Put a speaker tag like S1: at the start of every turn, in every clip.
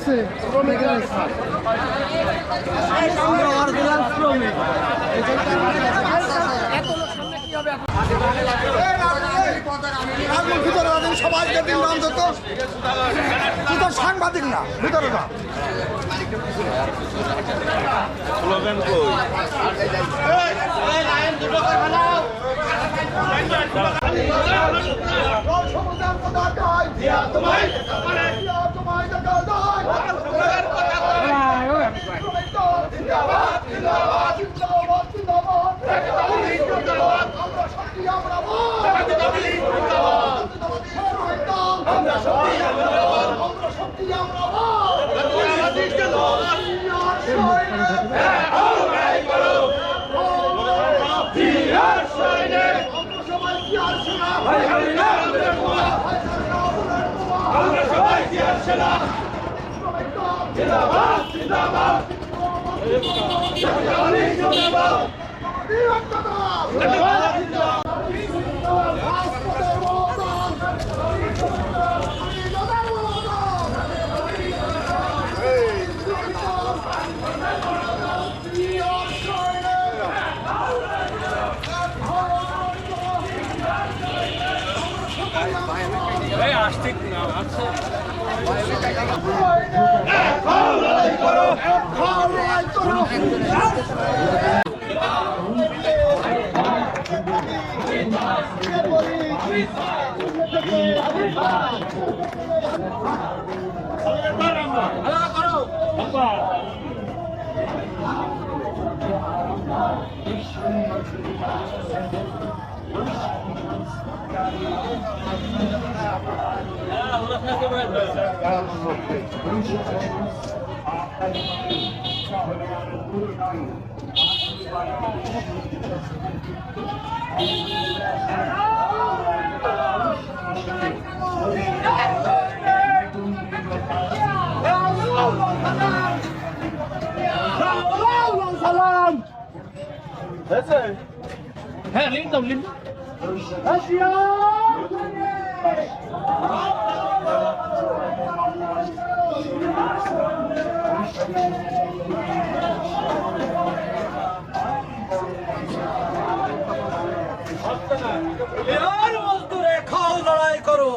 S1: আছে শ্রমিকের আছে সবাইকে দিন অন্তত সাংবাদিক না ভিতরে না
S2: স্লোগান কই
S1: হ্যাঁ লিন দাও লিন
S3: মজদুরে খাও লড়াই করো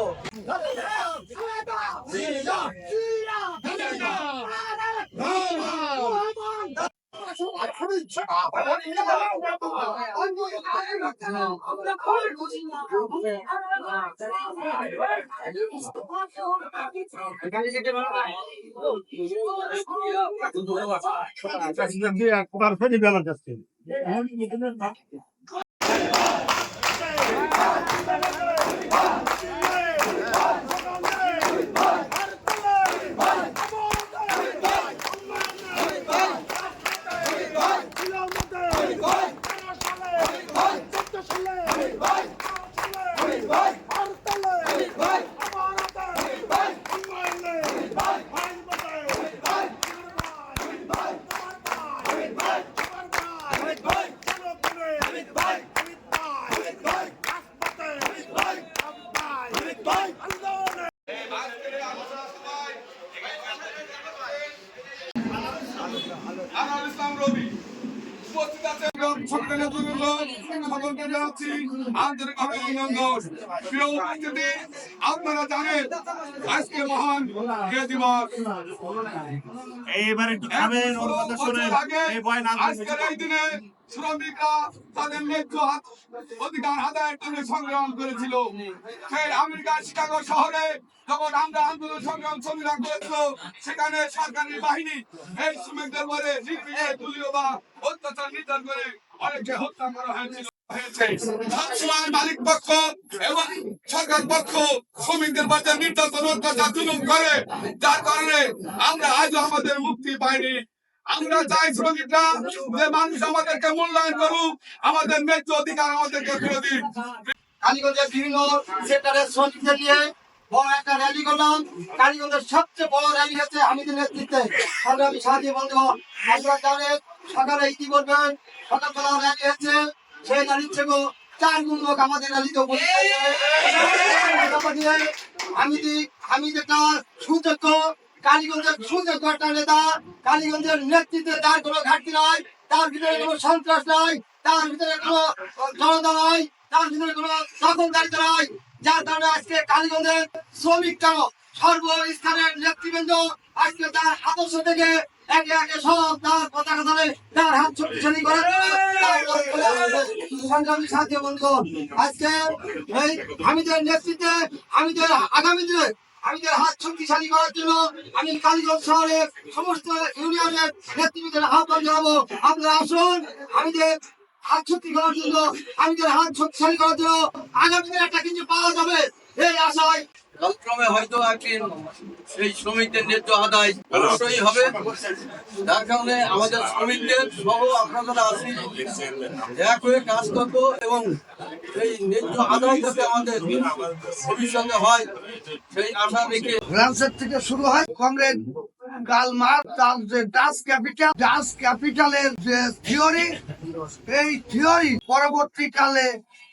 S4: আপনারা জানেন আজকে মহান কে দিবস
S2: এইবারে একটু খাবেন ওর কথা শুনে এই ভয় না
S4: আজকের এই দিনে শ্রমিকরা তাদের ন্যায্য অধিকার আদায়ের জন্য সংগ্রাম করেছিল। সেই আমেরিকার শিকাগো শহরে যখন আমরা আন্দোলন সংগ্রাম সংগ্রাম করেছিল সেখানে সরকারি বাহিনী এই শ্রমিকদের উপরে নির্বিচারে দলীয় বা অত্যাচার নির্যাতন করে অনেককে হত্যা করা হয়েছিল। মালিক পক্ষ এবং সরকার পক্ষ শ্রমিকদের মধ্যে নির্যাতন অত্যাচার জুলুম করে, যার কারণে আমরা আজও আমাদের মুক্তি পাইনি। আমরা চাই শ্রমিকরা যে মানুষ আমাদেরকে মূল্যায়ন করুক, আমাদের ন্যায্য অধিকার আমাদেরকে ফিরে দিন।
S3: কালীগঞ্জের বিভিন্ন সেক্টরের শ্রমিকদের নিয়ে বড় একটা র্যালি করলাম। কালীগঞ্জের সবচেয়ে বড় র্যালি হচ্ছে হামিদের নেতৃত্বে সংগ্রামী সাথী বন্ধুগণ, আপনারা জানেন সকালে ইতিমধ্যে সকালবেলা র্যালি হচ্ছে, সেই র্যালির থেকে 4 গুণ লোক আমাদের র্যালিতে উপস্থিত হয়েছে। আমি একটা সুযোগ্য কালীগঞ্জের সুযোগ কর্তা নেতা, কালীগঞ্জের নেতৃত্বে তার কোনো ঘাটতি নাই, তার ভিতরে কোনো সন্ত্রাস নাই, তার ভিতরে কোনো জনতা নাই, তার ভিতরে কোনো দখলদারিত্ব নাই, যার কারণে আজকে কালীগঞ্জের শ্রমিকরা সর্বস্থানের নেতৃবৃন্দ আজকে তার আদর্শ থেকে একে একে সব তার পতাকা ধরে তার হাত শক্তিশালী করার সংগ্রামী সাথী বন্ধুগণ, আজকে এই আমিদের নেতৃত্বে আমিদের আগামী দিনে আমিদের হাত শক্তিশালী করার জন্য আমি কালীগঞ্জ শহরের সমস্ত ইউনিয়নের নেতৃবৃন্দের আহ্বান জানাবো, আপনারা আসুন আমাদের হাত শক্তি করার জন্য, আমাদের হাত শক্তিশালী করার জন্য আগামী দিনে একটা কিছু পাওয়া যাবে এই আশায়।
S5: কালক্রমে হয়তো একদিন এই শ্রমিকদের ন্যায্য আদায় অবশ্যই হবে। যার কারণে আমাদের শ্রমিকদের সহ আপনারা আছি এক হয়ে কাজ করবো এবং এই ন্যায্য আদায় যাতে আমাদের ভবিষ্যতে হয় সেই আশা রেখে
S1: ফ্রান্সের থেকে শুরু হয় কমরেড কার্ল মার্কস তার যে ডাচ ক্যাপিটালের যে থিওরি, এই থিওরি পরবর্তীকালে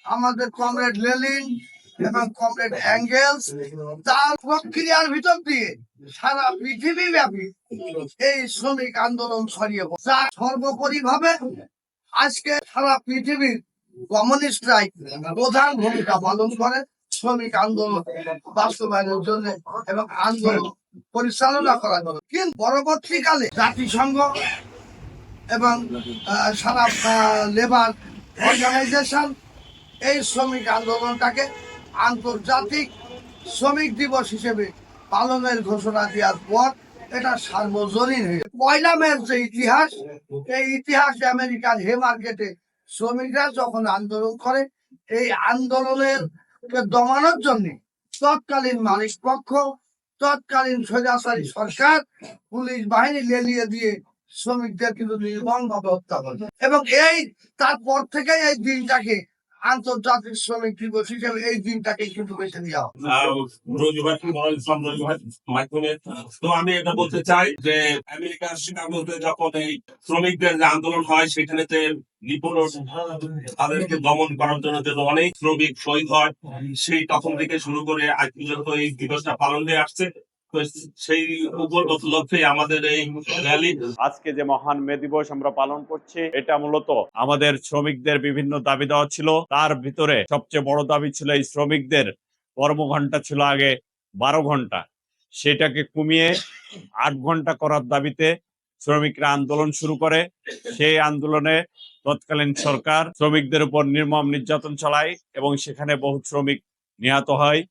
S1: আমাদের কমরেড লেনিন এবং কমরেড অ্যাঙ্গেলস তার প্রক্রিয়ার ভিতর দিয়ে সারা পৃথিবী ব্যাপী এই শ্রমিক আন্দোলন ছড়িয়ে পড়ে, যা সর্বোপরি ভাবে আজকে সারা পৃথিবীর কমিউনিস্টরাই প্রধান ভূমিকা পালন করে শ্রমিক আন্দোলন বাস্তবায়নের জন্য এবং আন্দোলন পরিচালনা করার জন্য। কিন্তু পরবর্তীকালে জাতিসংঘ এবং সারা লেবার অর্গানাইজেশন এই শ্রমিক আন্দোলনটাকে আন্তর্জাতিক শ্রমিক দিবস হিসেবে পালনের ঘোষণা দেওয়ার পর এটা সার্বজনীন হয়ে 1 মের যে ইতিহাস, এই ইতিহাসে আমেরিকার হে মার্কেটে শ্রমিকরা যখন আন্দোলন করে, এই আন্দোলনের দমানোর জন্য তৎকালীন মালিক পক্ষ, তৎকালীন স্বৈরাচারী সরকার পুলিশ বাহিনী লেলিয়ে দিয়ে শ্রমিকদের কিন্তু নির্মমভাবে হত্যা করে এবং এই তারপর থেকে এই দিনটাকে আন্তর্জাতিক শ্রমিক দিবস হিসেবে এই দিনটাকে কিন্তু বেছে নেওয়া
S2: মাধ্যমে। তো আমি এটা বলতে চাই যে আমেরিকার শিকাগোতে যখন এই শ্রমিকদের যে আন্দোলন হয় সেখানে তাদেরকে দমন করার জন্য যে অনেক শ্রমিক শহীদ হয়, সেই তখন থেকে শুরু করে আজ পর্যন্ত এই দিবসটা পালন হয়ে আসছে। সেই উপলক্ষে আমাদের এই র্যালি।
S6: আজকে যে মহান মে দিবস আমরা পালন করছি, এটা মূলত আমাদের শ্রমিকদের বিভিন্ন দাবি দেওয়া ছিল। তার ভিতরে সবচেয়ে বড় দাবি ছিল এই শ্রমিকদের কর্মঘণ্টা ছিল আগে 12 ঘন্টা, সেটাকে কমিয়ে 8 ঘন্টা করার দাবিতে শ্রমিকরা আন্দোলন শুরু করে। সেই আন্দোলনে তৎকালীন সরকার শ্রমিকদের উপর নির্মম নির্যাতন চালায় এবং সেখানে বহু শ্রমিক নিহত হয়।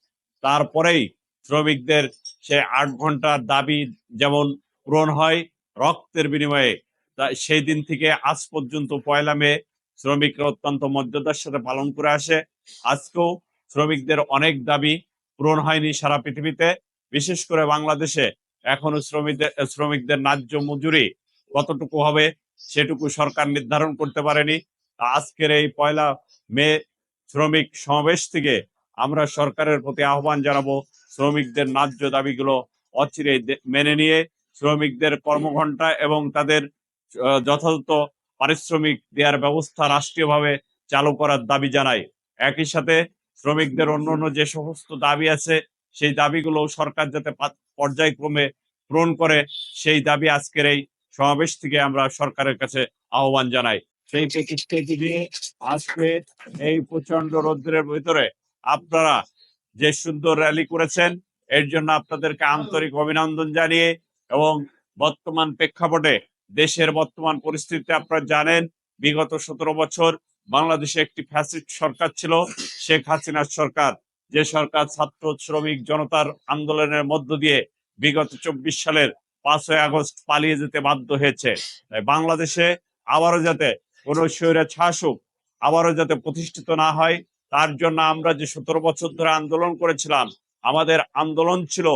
S6: তারপরেই শ্রমিকদের সে 8 ঘন্টার দাবি যেমন পূরণ হয় রক্তের বিনিময়ে, সেই দিন থেকে আজ পর্যন্ত 1 মে শ্রমিকরা অত্যন্ত মর্যাদার সাথে পালন করে আসে। আজকেও শ্রমিকদের অনেক দাবি পূরণ হয়নি সারা পৃথিবীতে, বিশেষ করে বাংলাদেশে এখনো শ্রমিকদের ন্যায্য মজুরি কতটুকু হবে সেটুকু সরকার নির্ধারণ করতে পারেনি। আজকের এই 1 মে শ্রমিক সমাবেশ থেকে আমরা সরকারের প্রতি আহ্বান জানাবো, শ্রমিকদের ন্যায্য দাবিগুলো অচিরেই মেনে নিয়ে শ্রমিকদের কর্মঘণ্টা এবং তাদের যথাযথ পারিশ্রমিক দেওয়ার ব্যবস্থা রাষ্ট্রীয়ভাবে চালু করার দাবি জানাই। একই সাথে শ্রমিকদের অন্যান্য যে সমস্ত দাবি আছে সেই দাবিগুলো সরকার যাতে পর্যায়ক্রমে পূরণ করে, সেই দাবি আজকের এই সমাবেশ থেকে আমরা সরকারের কাছে আহ্বান জানাই। সেই প্রতিষ্ঠাটি দিয়ে আজকে এই প্রচন্ড রৌদ্রের ভিতরে আপনারা যে সুন্দর র্যালি করেছেন, এর জন্য আপনাদেরকে আন্তরিক অভিনন্দন জানিয়ে এবং বর্তমান প্রেক্ষাপটে দেশের বর্তমান পরিস্থিতিতে আপনারা জানেন বিগত 17 বছর বাংলাদেশে একটি ফ্যাসিস্ট সরকার ছিল, শেখ হাসিনার সরকার, যে সরকার ছাত্র শ্রমিক জনতার আন্দোলনের মধ্য দিয়ে বিগত 24 সালের 5ই আগস্ট পালিয়ে যেতে বাধ্য হয়েছে। বাংলাদেশে আবারও যাতে কোনো স্বৈরাচার শাসক আবারও যাতে প্রতিষ্ঠিত না হয়, তার জন্য আমরা যে 17 বছর ধরে আন্দোলন করেছিলাম, আমাদের আন্দোলন ছিল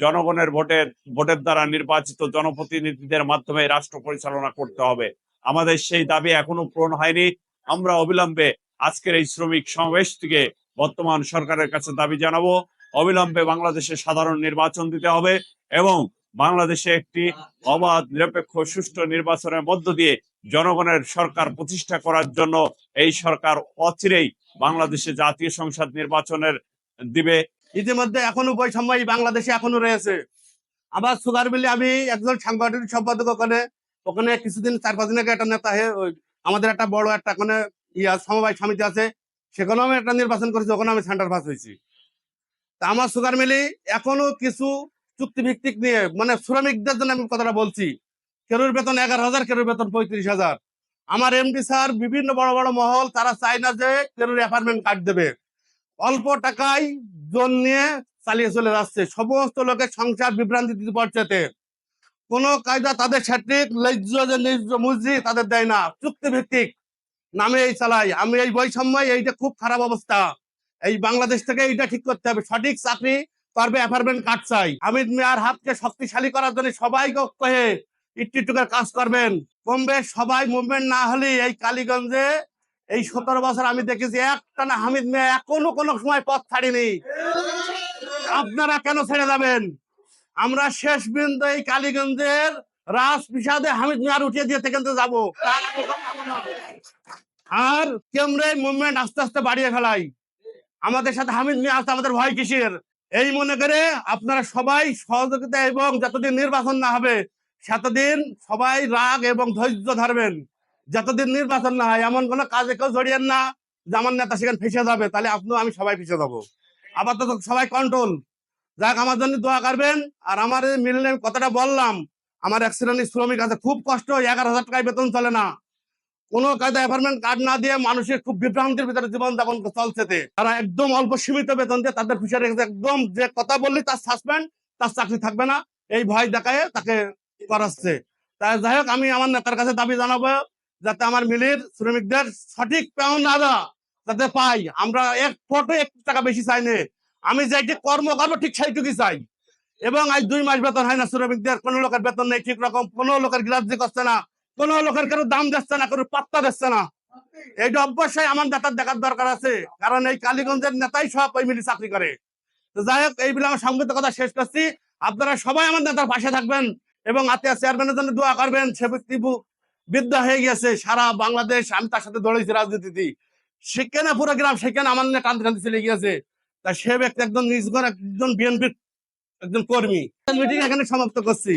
S6: জনগণের ভোটের দ্বারা নির্বাচিত জনপ্রতিনিধিদের মাধ্যমে রাষ্ট্র পরিচালনা করতে হবে। আমাদের সেই দাবি এখনো পূরণ হয়নি। আমরা অবিলম্বে আজকের এই শ্রমিক সমাবেশ থেকে বর্তমান সরকারের কাছে দাবি জানাবো, অবিলম্বে বাংলাদেশে সাধারণ নির্বাচন দিতে হবে এবং বাংলাদেশে একটি অবাধ নিরপেক্ষ সুষ্ঠু নির্বাচনের মধ্য দিয়ে জনগণের সরকার প্রতিষ্ঠা করার জন্য এই সরকার অচিরেই বাংলাদেশে জাতীয় সংসদ নির্বাচনের দিবে।
S7: ইতিমধ্যে এখনো বৈষম্য বাংলাদেশে এখনো রয়েছে। আবার সুগার মিলে আমি একজন সাংগঠনিক সম্পাদক ওখানে ওখানে কিছুদিন 4-5 দিন আগে একটা নেতা হয়ে আমাদের একটা বড় একটা মানে সমবায় সমিতি আছে, সেখানেও আমি একটা নির্বাচন করেছি, ওখানে আমি সেন্টার পাস হয়েছি। তা আমার সুগার মিলে এখনো কিছু চুক্তি ভিত্তিক নিয়ে মানে শ্রমিকদের জন্য আমি কথাটা বলছি, কেরোর বেতন 11,000, কেরোর বেতন 35,000। আমার এমডি স্যার বিভিন্ন বড় বড় মহল তারা চায় না যে কেরোর অ্যাপার্টমেন্ট কার্ড দেবে, অল্প টাকায় জোন নিয়ে চালিয়ে চলে যাচ্ছে, সমস্ত লোকের সংসার বিভ্রান্তি পড়ছে। কোন কায়দা তাদের সঠিক ন্যায্য যে ন্যায্য মজুরি তাদের দেয় না, চুক্তি ভিত্তিক নামে এই চালাই। আমি এই বৈষম্য এইটা খুব খারাপ অবস্থা, এই বাংলাদেশ থেকে এইটা ঠিক করতে হবে, সঠিক চাকরি করবে, অ্যাপার্টমেন্ট কার্ড চাই। আমির মিয়ার হাতকে শক্তিশালী করার জন্য সবাইকে কহে একটু কাজ করবেন, কমবে সবাই মুভমেন্ট না হলে এই কালীগঞ্জে এই 17 বছর আমি দেখেছি একটানা হামিদ মিয়া এখনো কোনো সময় পথ ছাড়েনি। আপনারা কেন ছেড়ে যাবেন? আমরা শেষ বিন্দু এই কালীগঞ্জের রাজ প্রাসাদে হামিদ মিয়ার উঠিয়ে দিয়ে থেকে যাবো, আর কেমরে মুভমেন্ট আস্তে আস্তে বাড়িয়ে ফেলাই। আমাদের সাথে হামিদ মিয়া আছে, আমাদের ভয় কিসের? এই মনে করে আপনারা সবাই সহযোগিতা, এবং যতদিন নির্বাচন না হবে সেতদিন সবাই রাগ এবং ধৈর্য ধরবেন। যতদিন নির্বাচন না হয় এমন কোনো কাজে কেউ জড়িয়েন না যে আমার নেতা সেখানে ফেসে যাবে, তাহলে আপনিও আমি সবাই ফেসে যাবো। আপাতত সবাই কন্ট্রোল। যাক, আমার জন্য দোয়া করবেন। আর আমার মিললে আমি কথাটা বললাম, আমার এক শ্রেণীর শ্রমিক আছে, খুব কষ্ট, 11,000 টাকায় বেতন চলে না, কোনো কায়দা অ্যাপার্টমেন্ট কার্ড না দিয়ে মানুষের খুব বিভ্রান্তির ভিতরে জীবন যাপন চলছে। তারা একদম অল্প সীমিত বেতন দিয়ে তাদের ফিসারে একদম যে কথা বললি তার সাসপেন্ড, তার চাকরি থাকবে না, এই ভয় দেখায় তাকে করাচ্ছে। তাই যাই হোক, আমি আমার নেতার কাছে দাবি জানাবো যাতে আমার মিলির শ্রমিকদের সঠিক পাওনা যাতে পাই। আমরা 1 টাকা বেশি চাই না, আমি যেটি কর্ম করবো ঠিক সেইটুকুই চাই। এবং আজ 2 মাস বেতন হয় না শ্রমিকদের, কোনো লোকের বেতন নেই ঠিক রকম, কোনো লোকের গ্রাহ্য করছে না, কোনো লোকের কারো দাম দিচ্ছে না, কারো পাত্তা দিচ্ছে না। এইটা অবশ্যই আমার নেতার দেখার দরকার আছে, কারণ এই কালীগঞ্জের নেতাই সব ওই মিলি চাকরি করে। তো যাই হোক, এই বলে আমার সংক্ষিপ্ত কথা শেষ করছি। আপনারা সবাই আমার নেতার পাশে থাকবেন এবং আতিয়া চেয়ারম্যানের জন্য দোয়া করবেন। সে ব্যক্তি বিদ্যা হয়ে গেছে সারা বাংলাদেশ, আমি তার সাথে দৌড়েছি রাজনীতিতে, সেখানে পুরো গ্রাম সেখানে আমার নিয়ে কান্দি কান্দি চলে গিয়েছে। তা সে ব্যক্তি একজন নিজ একজন বিএনপির একজন কর্মী। মিটিং এখানে সমাপ্ত করছি।